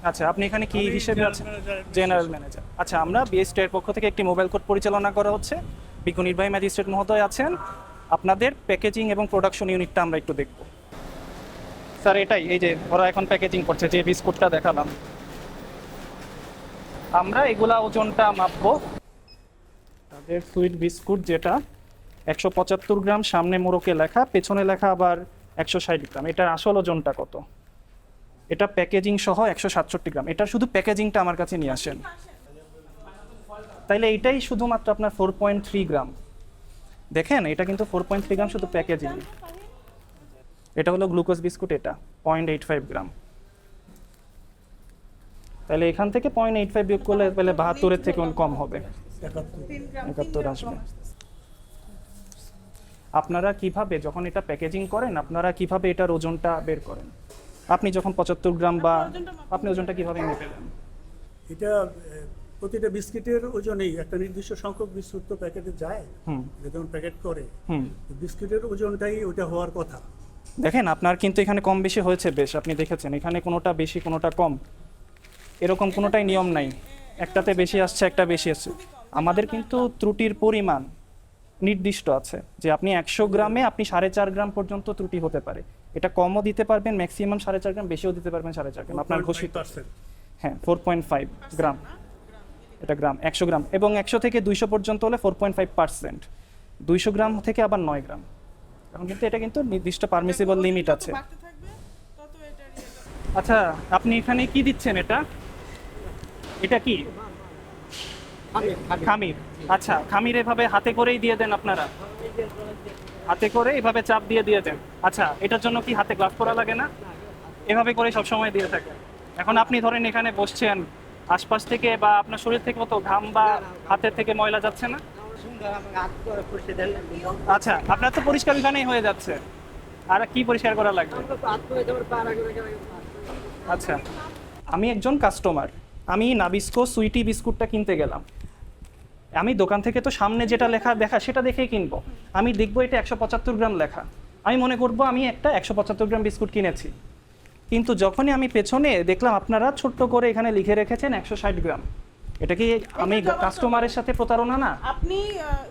আচ্ছা, আপনি এখানে কি হিসেবে আছেন? General manager. আচ্ছা, আমরা বিএসটি এর পক্ষ থেকে একটি মোবাইল কোর্ট পরিচালনা করা হচ্ছে। বিজ্ঞ নির্বাহী ম্যাজিস্ট্রেট মহোদয় আছেন। আপনাদের প্যাকেজিং এবং প্রোডাকশন ইউনিটটা আমরা একটু দেখব। স্যার, এটাই, এই যে ওরা এখন প্যাকেজিং করছে, যে বিস্কুটটা দেখালাম, আমরা এগুলা ওজনটা মাপবো। তাদের সুইট বিস্কুট যেটা 175 গ্রাম, সামনে মোড়কে লেখা, পেছনে লেখা আবার 160 গ্রাম। এটার আসল ওজনটা কত? এটা প্যাকেজিং সহ 167 গ্রাম। এটা শুধু প্যাকেজিংটা আমার কাছে নিয়ে আসেন। তাইলে এইটাই শুধুমাত্র আপনার 4.3 গ্রাম। দেখেন, এটা কিন্তু 4.3 গ্রাম শুধু প্যাকেজিং। এটা হলো গ্লুকোজ বিস্কুট, এটা 0.85 গ্রাম। তাহলে এখান থেকে 0.85 বিয়োগ করলে তাহলে 72-এর থেকে কম হবে, 71 আসবে। আপনারা কিভাবে যখন এটা প্যাকেজিং করেন, আপনারা কিভাবে এটার ওজনটা বের করেন? আপনি যখন 75 গ্রাম বা আপনি ওজনটা কিভাবে মেপে দেন? এটা প্রতিটা বিস্কিটের ওজনেই একটা নির্দিষ্ট সংখ্যক বিস্কুট তো প্যাকেটে যায়, যখন প্যাকেট করে বিস্কিটের ওজনটাই ওটা হওয়ার কথা। দেখেন, আপনার কিন্তু এখানে কম বেশি হয়েছে বেশ, আপনি দেখেছেন এখানে কোনোটা বেশি কোনোটা কম, এরকম কোনোটাই নিয়ম নাই। একটাতে বেশি আসছে, একটা বেশি আসছে। আমাদের কিন্তু ত্রুটির পরিমাণ নির্দিষ্ট আছে, যে আপনি 100 গ্রামে আপনি 4.5 গ্রাম পর্যন্ত ত্রুটি হতে পারে। এটা কমও দিতে পারবেন, ম্যাক্সিমাম 4.5 গ্রাম, বেশিও দিতে পারবেন 4.5 গ্রাম, আপনার ঘোষিত। হ্যাঁ, 4.5 গ্রাম, এটা গ্রাম, 100 গ্রাম। এবং 100 থেকে 200 পর্যন্ত হলে 4.5%, 200 গ্রাম থেকে আবার 9 গ্রাম। এখন কিন্তু এটা কিন্তু নির্দিষ্ট পারমিসিবল লিমিট আছে। আচ্ছা, আপনি এখানে কি দিচ্ছেন? এটা কি খামির? আচ্ছা, খামির এভাবে হাতে করেই দিয়ে দেন আপনারা? হাতে করে এভাবে চাপ দিয়ে দেন। আচ্ছা, এটার জন্য কি হাতে গ্লাভস পরা লাগে না? এভাবে করে সব সময় দিয়ে থাকে। এখন আপনি ধরেন এখানে বসছেন, আশপাশ থেকে বা আপনার শরীর থেকে কত ঘাম বা হাতের থেকে ময়লা যাচ্ছে না? আচ্ছা, আপনার তো পরিষ্কার এখানেই হয়ে যাচ্ছে, আর কি পরিষ্কার করা লাগবে? আচ্ছা, আমি একজন কাস্টমার, আমি নাবিস্কো সুইটি বিস্কুটটা কিনতে গেলাম। আমি দোকান থেকে তো সামনে যেটা লেখা দেখা সেটা দেখেই কিনবো। আমি দেখবো এটা 175 গ্রাম লেখা, আমি মনে করবো আমি একটা 175 গ্রাম বিস্কুট কিনেছি। কিন্তু যখনই আমি পেছনে দেখলাম আপনারা ছোট্ট করে এখানে লিখে রেখেছেন 160 গ্রাম, এটা কি আমি কাস্টমারের সাথে প্রতারণা না? আপনি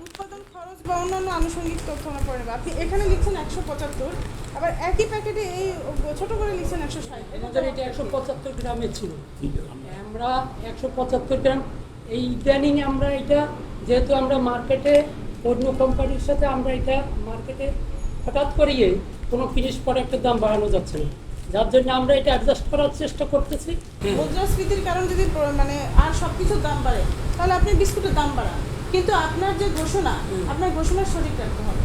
উৎপাদন খরচ বা অন্যান্য আনুষঙ্গিক তথ্য না পড়ে, আপনি এখানে লিখছেন 175, আবার একই প্যাকেটে এই ছোট করে লিখছেন 160। আমাদের এটা 175 গ্রামের ছিল, আমরা 175 গ্রাম। এই ইদানিং আমরা এটা, যেহেতু আমরা মার্কেটে অন্য কোম্পানির সাথে আমরা এটা মার্কেটে হঠাৎ করিয়ে কোনো ফিনিশ প্রোডাক্টের দাম বাড়ানো যাচ্ছে না, যার জন্য আমরা এটা অ্যাডজাস্ট করার চেষ্টা করতেছি। মুদ্রাস্ফীতির কারণে যদি মানে আর সবকিছুর দাম বাড়ে, তাহলে আপনি বিস্কুটের দাম বাড়ান, কিন্তু আপনার যে ঘোষণা, আপনার ঘোষণার সঠিক রাখতে হবে।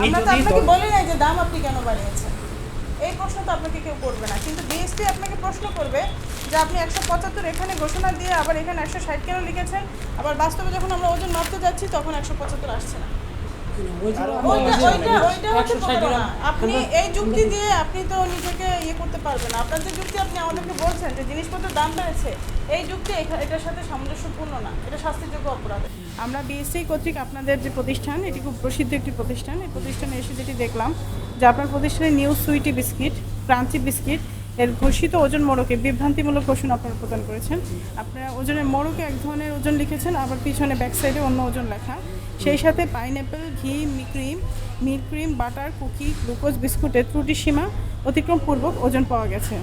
আমরা তো আপনাকে বলি নাই যে দাম আপনি কেন বাড়িয়েছেন, এই প্রশ্ন তো আপনাকে কেউ করবে না, কিন্তু বিএসটি আপনাকে প্রশ্ন করবে যে আপনি 175 এখানে ঘোষণা দিয়ে আবার এখানে 160 কেন লিখেছেন, আবার বাস্তবে যখন আমরা ওজন মাপতে যাচ্ছি তখন 175 আসছে না। আপনি এই যুক্তি দিয়ে আপনি তো নিজেকে করতে পারবেন না। আপনার যে যুক্তি আপনি আমাদেরকে বলছেন যে জিনিসপত্রের দাম বেড়েছে, এই যুক্তি এটার সাথে সামঞ্জস্যপূর্ণ না, এটা শাস্তিযোগ্য অপরাধ। আমরা বিএসসি কর্তৃক আপনাদের যে প্রতিষ্ঠান, এটি খুব প্রসিদ্ধ একটি প্রতিষ্ঠান। এই প্রতিষ্ঠানে এসে যেটি দেখলাম যে আপনার প্রতিষ্ঠানে new sweety biscuit, crunchy biscuit এর ঘোষিত ওজন মোড়কে বিভ্রান্তিমূলক ঘোষণা আপনারা প্রদান করেছেন। আপনারা ওজনের মোড়কে এক ধরনের ওজন লিখেছেন, আবার পিছনে ব্যাক সাইডে অন্য ওজন লেখা। সেই সাথে পাইনঅ্যাপেল, ঘি, milk cream, butter, cookie, glucose বিস্কুটের ত্রুটি সীমা অতিক্রম পূর্বক ওজন পাওয়া গেছে।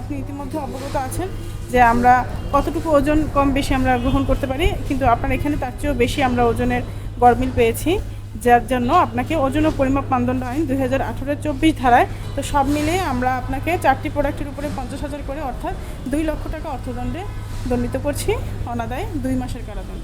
আপনি ইতিমধ্যে অবগত আছেন যে আমরা কতটুকু ওজন কম বেশি আমরা গ্রহণ করতে পারি, কিন্তু আপনার এখানে তার চেয়েও বেশি আমরা ওজনের গরমিল পেয়েছি, যার জন্য আপনাকে ওজন ও পরিমাপ মানদণ্ড আইন 2018-24 ধারায়, তো সব মিলিয়ে আমরা আপনাকে 4টি প্রোডাক্টের উপরে 50,000 করে, অর্থাৎ 2 লক্ষ টাকা অর্থদণ্ডে দণ্ডিত করছি, অনাদায়ে 2 মাসের কারাদণ্ড।